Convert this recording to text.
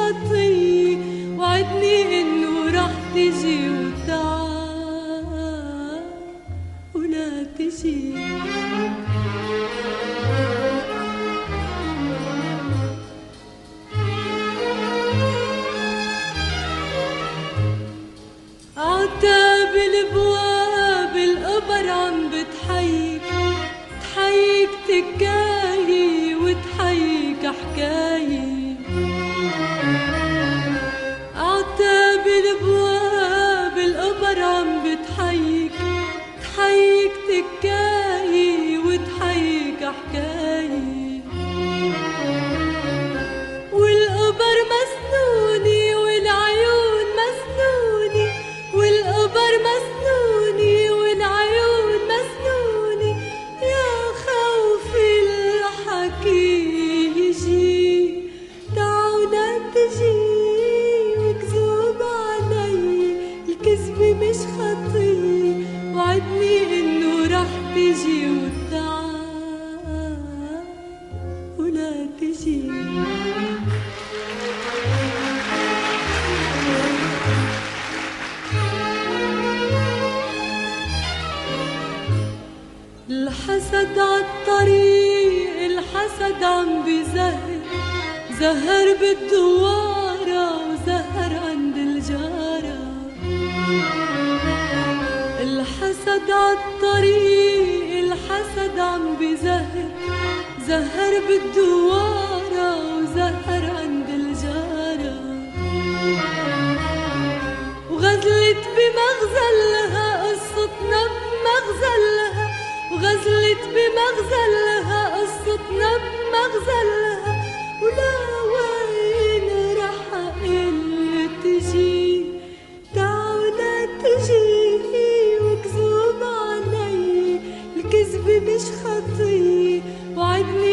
خطية، وعدني إنه رح تجي ولا تجي. عتاب الابواب القبر عم بتحيك، تحيك تكاية وتحيك حكاية. عتاب الابواب القبر عم بتحيك، تحيك تكاية وتحيك حكاية. والقبر مسنوني والعيون مسنوني، والقبر مسنوني والعيون مسنوني، يا خوفي الحكي يجي تعونا تجي وكذوب علي، الكذبة مش خطية، وعدني إنه رح تجي ولا تجي. الحسد عالطريق، الحسد عم بزهر، زهر بالدوارة وزهر عند الجارة. الحسد عالطريق، الحسد عم بزهر، زهر بالدوارة وزهر عند الجارة. وغزلت بمغزلها قصتنا بمغزلها، وغزلت بمغزلها قصتنا بمغزلها، ولا وين رح أقل تجي تعونا تجي وكذوب علي، الكذبة مش خطية، وعدني